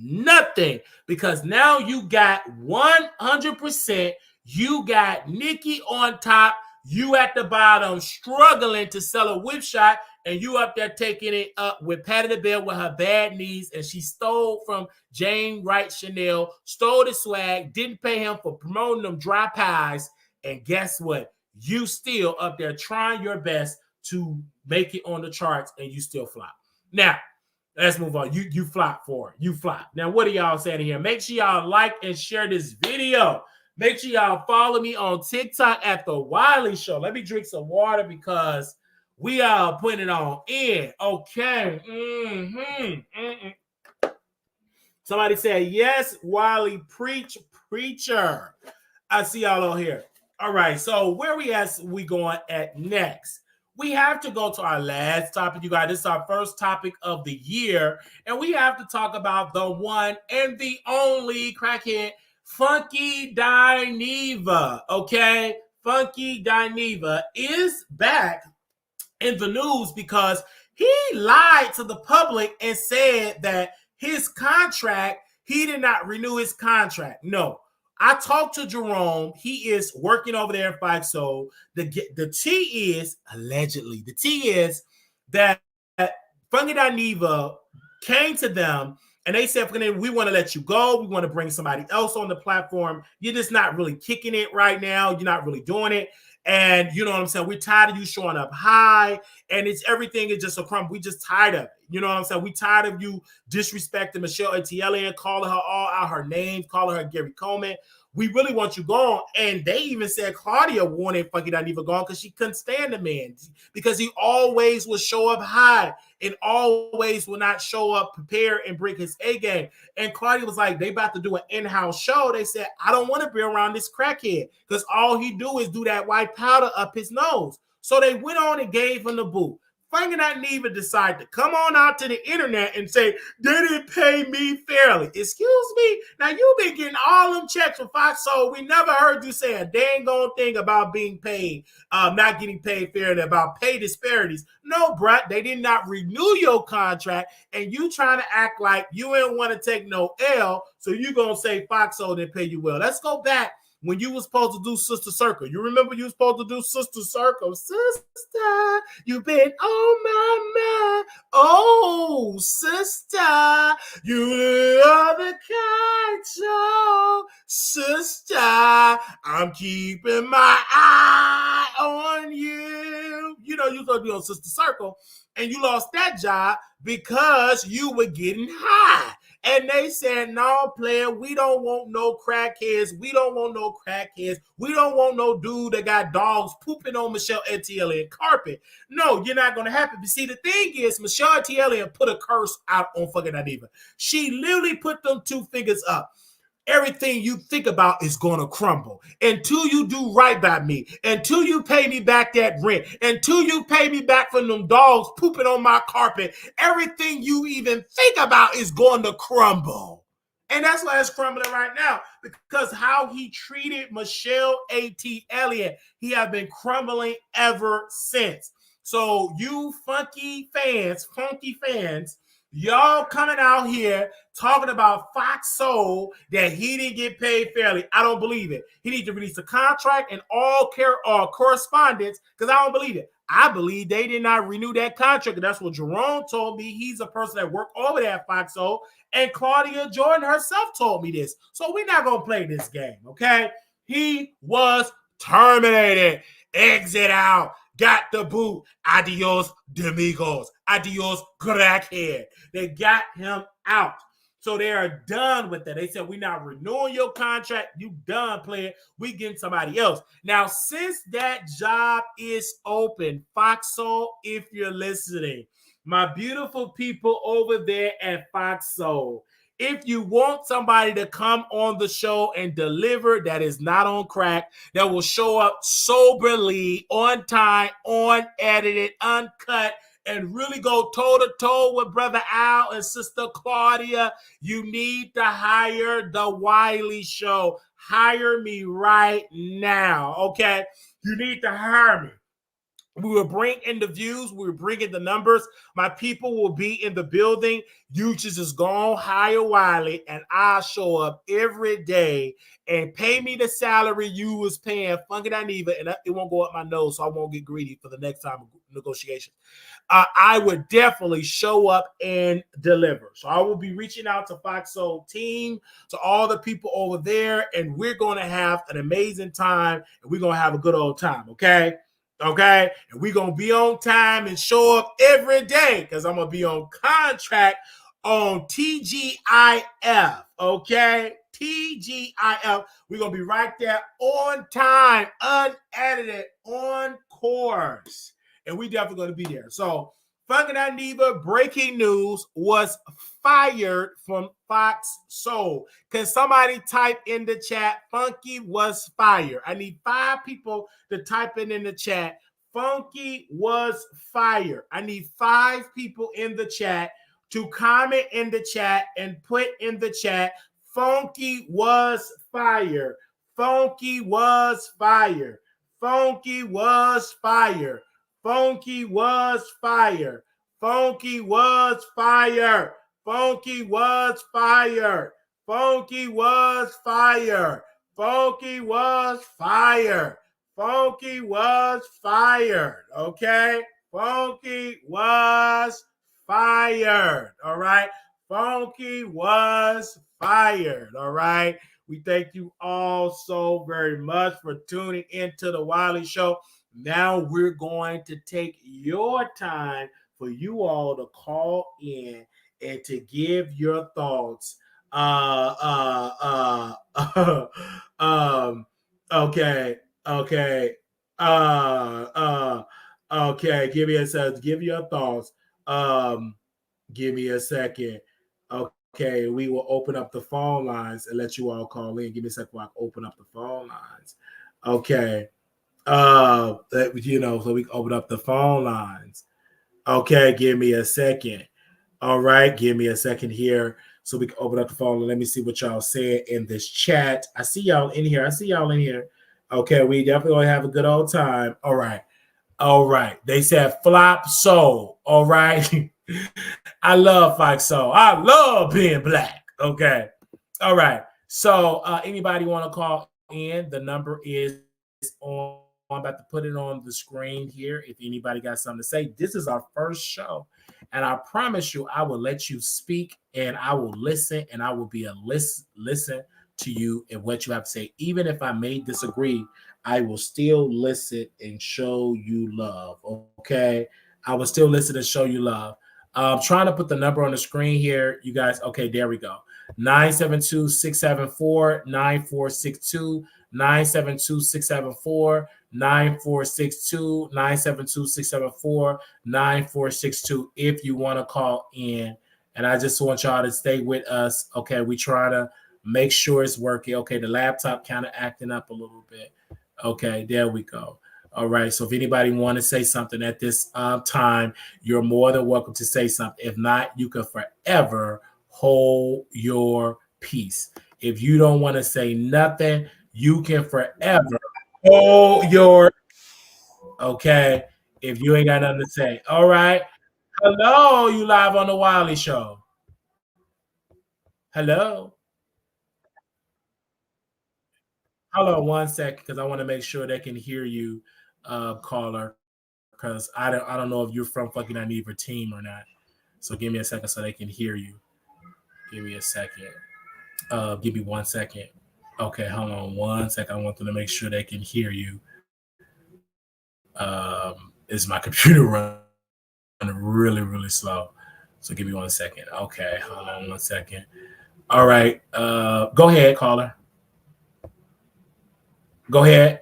Nothing. Because now you got 100%, you got Nicki on top, you at the bottom struggling to sell a whip shot, and you up there taking it up with Patti LaBelle with her bad knees, and she stole from Jane Wright Chanel, stole the swag, didn't pay him for promoting them dry pies, and guess what? You still up there trying your best to make it on the charts, and you still flop. Now, let's move on. You flop for it. You flop. Now, what are y'all saying here? Make sure y'all like and share this video. Make sure y'all follow me on TikTok at The Wiley Show. Let me drink some water because we are putting it on in. Okay. Somebody said, yes, Wiley, preacher. I see y'all on here. All right. So where we going at next? We have to go to our last topic, you guys. This is our first topic of the year. And we have to talk about the one and the only crackhead, Funky Dineva. Okay? Funky Dineva is back in the news because he lied to the public and said that his contract, he did not renew his contract. No. I talked to Jerome. He is working over there in Five Soul. The tea is, allegedly, the tea is that Funky Dineva came to them and they said, we want to let you go. We want to bring somebody else on the platform. You're just not really kicking it right now. You're not really doing it. And you know what I'm saying? We're tired of you showing up high, and it's everything is just a crumb. We just tired of it. You know what I'm saying? We tired of you disrespecting Michelle Etienne, calling her all out her names, calling her Gary Coleman. We really want you gone. And they even said Claudia wanted Funky Dineva gone because she couldn't stand the man, because he always would show up high and always will not show up prepared and bring his A game. And Claudia was like, they about to do an in-house show. They said, I don't want to be around this crackhead because all he do is do that white powder up his nose. So they went on and gave him the boot. Funk and Dineva decide to come on out to the internet and say, they didn't pay me fairly. Excuse me? Now, you've been getting all them checks from Fox Soul. We never heard you say a dang on thing about being paid, not getting paid fairly, about pay disparities. No, bruh, they did not renew your contract, and you trying to act like you didn't want to take no L, so you going to say Fox Soul didn't pay you well. Let's go back when you was supposed to do Sister Circle. You remember you was supposed to do Sister Circle? Sister, you've been on my mind. Oh, sister, you are the kind soul. Sister, I'm keeping my eye on you. You know, you was going to be on Sister Circle, and you lost that job because you were getting high. And they said, no, player, we don't want no crackheads. We don't want no crackheads. We don't want no dude that got dogs pooping on Michelle Etienne carpet. No, you're not going to happen. But see, the thing is, Michelle Etienne put a curse out on fucking Dineva. She literally put them two fingers up. Everything you think about is going to crumble until you do right by me, until you pay me back that rent, until you pay me back for them dogs pooping on my carpet. Everything you even think about is going to crumble. And that's why it's crumbling right now, because how he treated Michelle A.T. Elliott, he have been crumbling ever since. So you funky fans, y'all coming out here talking about Fox Soul that he didn't get paid fairly. I don't believe it. He needs to release a contract and all correspondence, because I don't believe it. I believe they did not renew that contract. And that's what Jerome told me. He's a person that worked over there at Fox Soul. And Claudia Jordan herself told me this. So we're not going to play this game, okay? He was terminated. Exit out. Got the boot. Adios, demigos. Adios, crackhead. They got him out. So they are done with that. They said, we're not renewing your contract. You done, player. We getting somebody else. Now, since that job is open, Fox Soul, if you're listening, my beautiful people over there at Fox Soul, if you want somebody to come on the show and deliver that is not on crack, that will show up soberly, on time, unedited, uncut, and really go toe-to-toe with Brother Al and Sister Claudia, you need to hire the Wiley Show. Hire me right now, okay? You need to hire me. We will bring in the views. We will bring in the numbers. My people will be in the building. You just go on, hire Wiley, and I'll show up every day and pay me the salary you was paying Funky Dineva, and it won't go up my nose, so I won't get greedy for the next time of negotiation. I would definitely show up and deliver. So I will be reaching out to Fox Soul team, to all the people over there, and we're going to have an amazing time, and we're going to have a good old time, okay? Okay, and we're going to be on time and show up every day, because I'm going to be on contract on TGIF, okay? TGIF. We're going to be right there on time, unedited, on course. And we definitely going to be there. So, Funky Dineva, breaking news, was fired from Fox Soul. Can somebody type in the chat, Funky was fired? I need 5 people to type it in the chat. Funky was fired. I need 5 people in the chat to comment in the chat and put in the chat, Funky was fired. Funky was fired. Funky was fired. Funky was fired. Funky was fired. Funky was fired. Funky was fired. Funky was fired. Funky was fired. Okay? Funky was fired. All right? Funky was fired. All right? We thank you all so very much for tuning into the Wiley Show. Now we're going to take your time for you all to call in and to give your thoughts. Okay. Okay. Give me a second. Give your thoughts. Give me a second. Okay, we will open up the phone lines and let you all call in. Give me a second while I open up the phone lines. Okay. So we can open up the phone lines. Okay, give me a second. All right, give me a second here so we can open up the phone and let me see what y'all said in this chat. I see y'all in here. I see y'all in here. Okay, we definitely gonna have a good old time. All right. All right. They said flop soul. All right. I love Fox Soul. I love being black. Okay. All right. So anybody want to call in? The number is on. I'm about to put it on the screen here. If anybody got something to say, this is our first show. And I promise you, I will let you speak and I will listen and I will be a listen to you and what you have to say. Even if I may disagree, I will still listen and show you love. Okay. I will still listen and show you love. Trying to put the number on the screen here. You guys, okay, there we go. 972-674-9462. 972-674 9462 972-674 9462 if you want to call in. And I just want y'all to stay with us. Okay, we try to make sure it's working. Okay, the laptop kind of acting up a little bit. Okay, there we go. All right, so if anybody want to say something at this time, you're more than welcome to say something. If not, you can forever hold your peace. If you don't want to say nothing, you can forever hold your, okay, if you ain't got nothing to say. All right. Hello, you live on the Wiley Show. Hello. Hold on 1 second because I want to make sure they can hear you, caller, because I don't know if you're from fucking Dineva team or not. So give me a second so they can hear you. Give me a second. Give me 1 second. Okay, hold on 1 second. I want them to make sure they can hear you. Is my computer running really, really slow? So give me 1 second. Okay, hold on 1 second. All right. Go ahead, caller. Go ahead.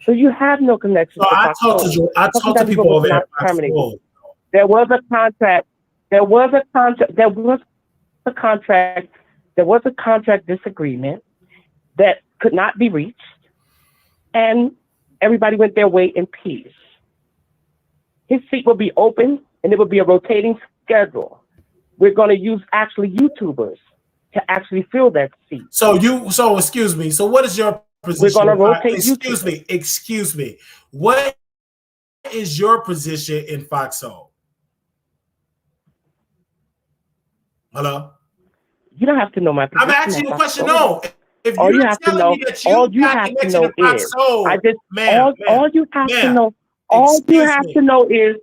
So you have no connection So to I Fox talked Soul. to I talked to Dineva people was over there not at Fox terminated. Soul. There was a contract. There was a contract. There was a contract. There was a contract disagreement that could not be reached, and everybody went their way in peace. His seat will be open, and it will be a rotating schedule. We're going to use actually YouTubers to actually fill that seat. So excuse me. So what is your We're going position? to rotate Excuse YouTubers. me. Excuse me. What is your position in Fox Soul? Hello? You don't have to know my I'm position asking at you a Fox question. Soul. No. If All you're you have to telling know, me that all you you got have to connection know to Fox is, Soul, I just, ma'am, all you have to ma'am, know, all you excuse have me. to know is,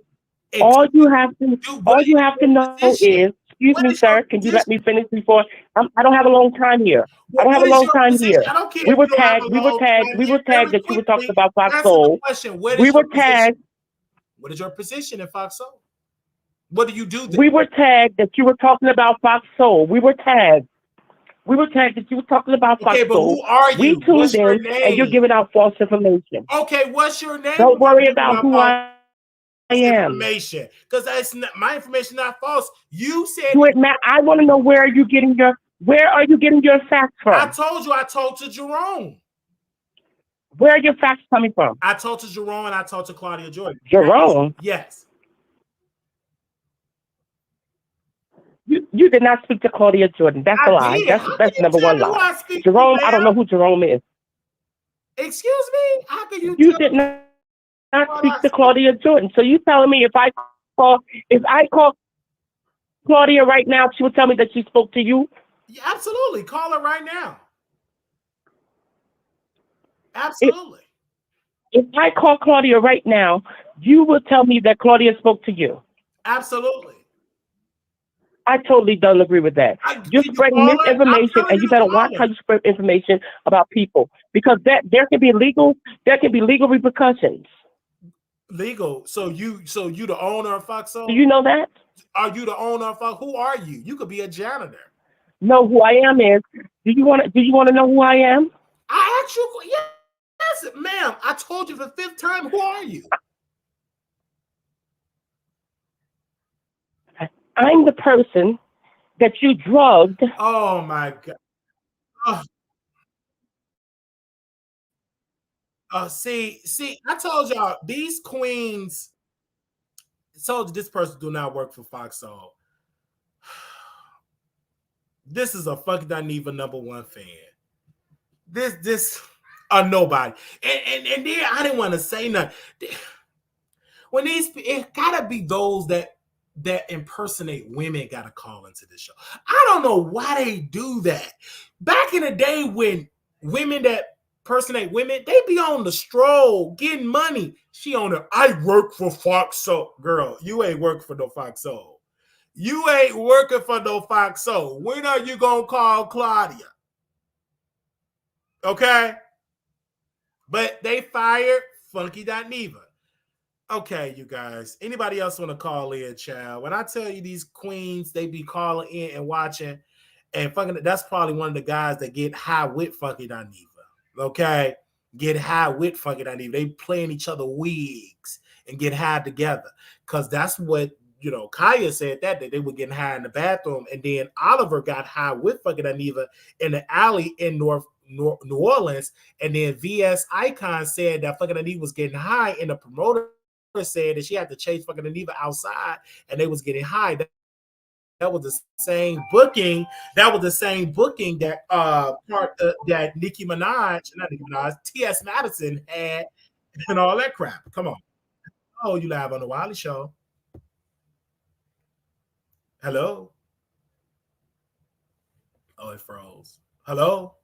all you have to, What all is you have to your know position? is, excuse What me, is your sir, can you let position? me finish before, I don't have a long time here. I don't have What a is long your time position? here. I don't care We if were you don't have tagged, a we were long tagged, time we here. were tagged Very that you were talking quickly, about Fox answer the Soul. question. What We is your were position? tagged, What is your position in Fox Soul? What do you do there? we were tagged that you were talking about Fox Soul. We were tagged. We were tagged that you were talking about Fox Okay, but Soul. who are We you? tuned What's your in, and you're name? giving out false information. Okay, what's your name Don't if you're worry giving about out who false I am. information? Because that's not, my information not false. You said Do it, Matt. I want to know where are you getting your facts I from? told you I told to Jerome. Where are your facts coming from? I told to Jerome and I told to Claudia Jordan. Jerome, Yes. you did not speak to Claudia Jordan. That's a I lie. did. That's How can that's you number tell one me who lie. I speak to, Jerome, I don't know ma'am? who Jerome is. Excuse me? How can you You tell did me not what speak I to speak? Claudia Jordan. So you telling me if I call Claudia right now, she would tell me that she spoke to you? Yeah, absolutely. Call her right now. If Absolutely. if I call Claudia right now, you will tell me that Claudia spoke to you. Absolutely. I totally don't agree with that. You're Can you spreading call her? I'm misinformation, telling and you you to better watch call how her. you spread information about people because that there can be legal repercussions. Legal. So you the owner of Fox Do Soul? you know that? Are you the owner of Fox? Who are you? You could be a janitor. know who I am is, do you want to know who I am? I asked you, yes, ma'am. I told you for the 5th time, who are you? I'm the person that you drugged. Oh my God. See, I told y'all these queens told you this person do not work for Fox Soul. This is a fucking Dineva #1 fan. This a nobody. And then I didn't want to say nothing. When it gotta be those that impersonate women gotta call into this show. I don't know why they do that. Back in the day when women that impersonate women, they be on the stroll getting money. She on there, I work for Fox Soul. Girl, you ain't working for no Fox Soul. You ain't working for no Fox Soul. When are you gonna call Claudia? Okay? But they fired Funky Dineva. Okay, you guys. Anybody else want to call in, child? When I tell you these queens, they be calling in and watching, and fucking that's probably one of the guys that get high with Funky Dineva. Okay? Get high with Funky Dineva. They playing each other wigs and get high together. Because that's what Kaya said that they were getting high in the bathroom, and then Oliver got high with fucking Dineva in the alley in New Orleans, and then VS Icon said that fucking Dineva was getting high, and the promoter said that she had to chase fucking Dineva outside, and they was getting high. That was the same booking. That was the same booking that that Nicki Minaj, not Nicki Minaj, T.S. Madison had, and all that crap. Come on. Oh, you live on the Wiley Show. Hello? Oh, it froze. Hello?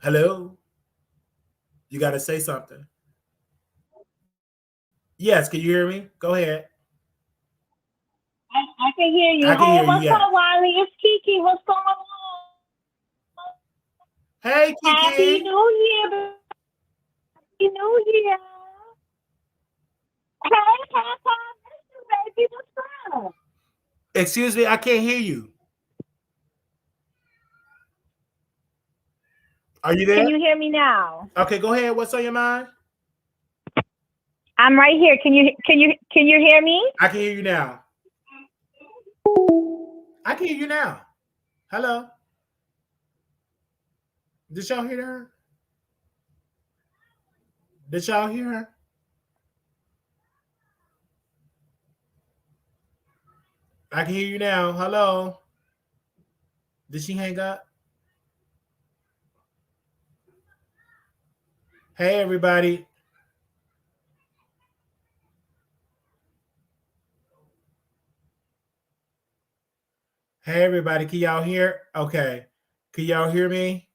Hello? You got to say something. Yes, can you hear me? Go ahead. I can hear you. I can hear you, What's yeah. up, Wiley? It's Kiki. What's going on? Hey, Kiki. Happy New Year. Happy New Year. Hey, baby. What's up? Excuse me, I can't hear you. Are you there? Can you hear me now? Okay, go ahead. What's on your mind? I'm right here. Can you hear me? I can hear you now. I can hear you now. Hello. Did y'all hear her? Did y'all hear her? I can hear you now. Hello. Did she hang up? Hey, everybody. Hey, everybody. Can y'all hear? Okay. Can y'all hear me?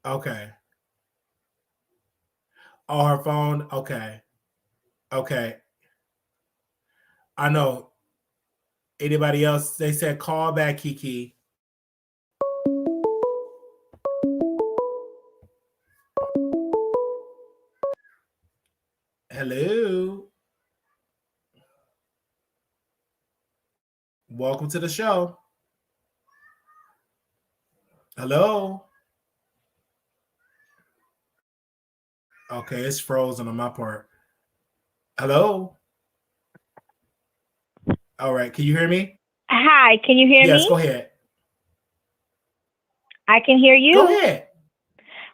Okay. Oh, her phone? Okay. Okay. I know. Anybody else? They said call back, Kiki. Hello. Welcome to the show. Hello. Okay, it's frozen on my part. Hello. All right, can you hear me? Hi, can you hear me? Yes, go ahead. I can hear you. Go ahead.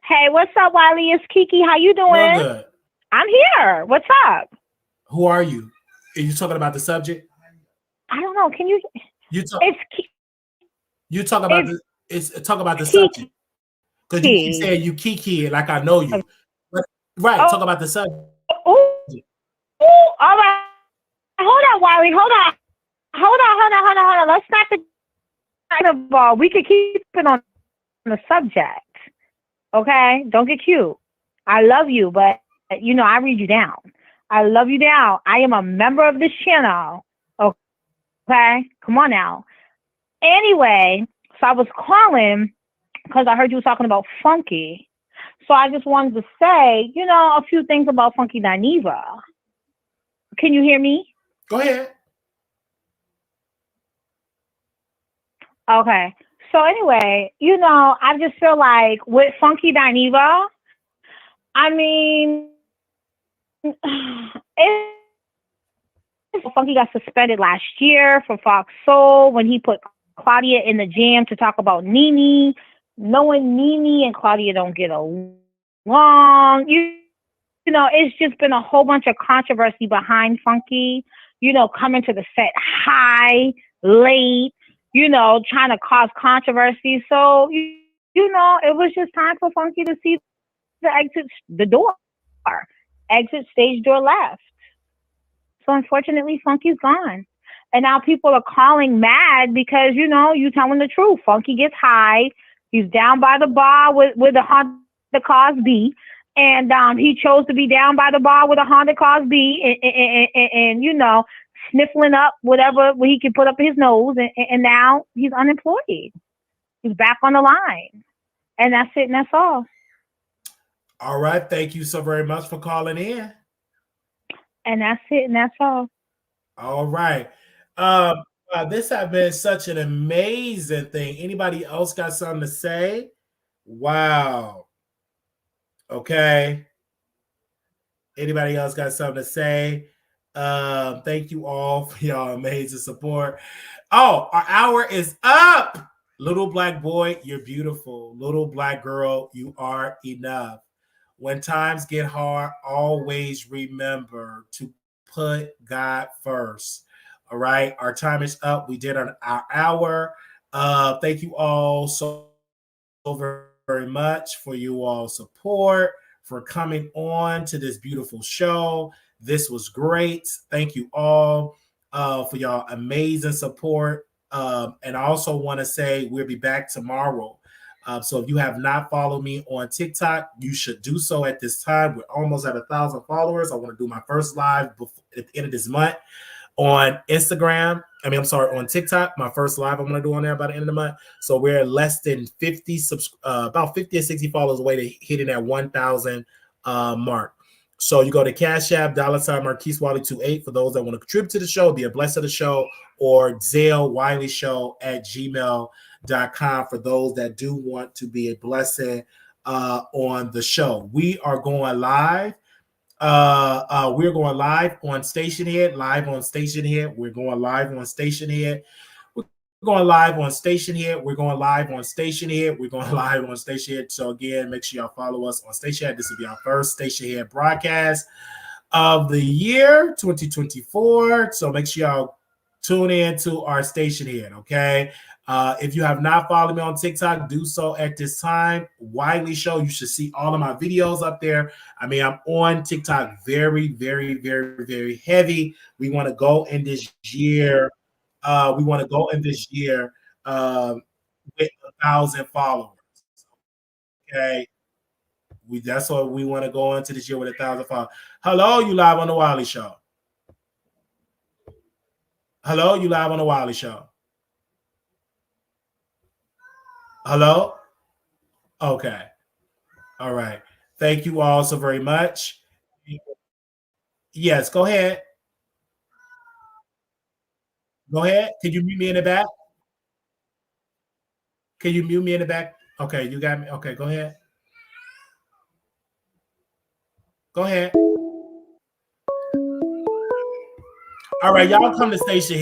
Hey, what's up, Wiley? It's Kiki. How you doing? Real good. I'm here. What's up? Who are you? Are you talking about the subject? I don't know. Can you? You talk about talk about the Kiki. subject because you keep saying you Kiki like I know you. But, right, talk about the subject. Oh, all right. Hold on, Wiley. Hold on. Let's not the ball. We could keep it on the subject. Okay? Don't get cute. I love you, but I read you down. I love you down. I am a member of this channel. Okay? Come on now. Anyway, so I was calling because I heard you were talking about Funky. So I just wanted to say, a few things about Funky Dineva. Can you hear me? Go ahead. Okay. So anyway, I just feel like with Funky Dineva, I mean, Funky got suspended last year for Fox Soul when he put Claudia in the jam to talk about Nene, knowing Nene and Claudia don't get along. It's just been a whole bunch of controversy behind Funky, coming to the set high, late, trying to cause controversy. So, it was just time for Funky to see the door, exit stage door left. So unfortunately, Funky's gone. And now people are calling mad because, you telling the truth. Funky gets high. He's down by the bar with a Honda Cosby. And he chose to be down by the bar with a Honda Cosby and sniffling up whatever he can put up his nose. And now he's unemployed. He's back on the line. And that's it, and that's all. All right. Thank you so very much for calling in. And that's it, and that's all. All right. This has been such an amazing thing. Anybody else got something to say? Wow. Okay. Anybody else got something to say? Thank you all for y'all amazing support. Oh, our hour is up. Little black boy, you're beautiful. Little black girl, you are enough. When times get hard, always remember to put God first. All right. Our time is up. We did our hour. Thank you all so very much for you all support, for coming on to this beautiful show. This was great. Thank you all for y'all amazing support. And I also want to say we'll be back tomorrow. So if you have not followed me on TikTok, you should do so at this time. We're almost at 1,000 followers. I want to do my first live at the end of this month on Instagram. On TikTok. My first live I'm going to do on there by the end of the month. So we're less than 50, about 50 or 60 followers away to hitting that 1,000 mark. So you go to Cash App, $ Marquise Wiley 28 for those that want to contribute to the show, be a blessed of the show, or Zelle Wiley Show at gmail.com for those that do want to be a blessing on the show. We are going live. We're going live on Station Head. We're going live on Station Head. We're going live on Station Head. We're going live on Station Head. We're going live on Station Head. So again, make sure y'all follow us on Station Head. This will be our first Station Head broadcast of the year 2024. So make sure y'all tune in to our Station Head. Okay. If you have not followed me on TikTok, do so at this time. Wiley Show. You should see all of my videos up there. I'm on TikTok very, very, very, very heavy. We want to go in this year. With 1,000 followers. Okay. That's what we want to go into this year with 1,000 followers. Hello, you live on the Wiley Show. Hello, you live on the Wiley Show. Hello? Okay. All right. Thank you all so very much. Yes, go ahead. Go ahead. Can you mute me in the back? Can you mute me in the back? Okay, you got me. Okay, go ahead. Go ahead. All right, y'all come to Station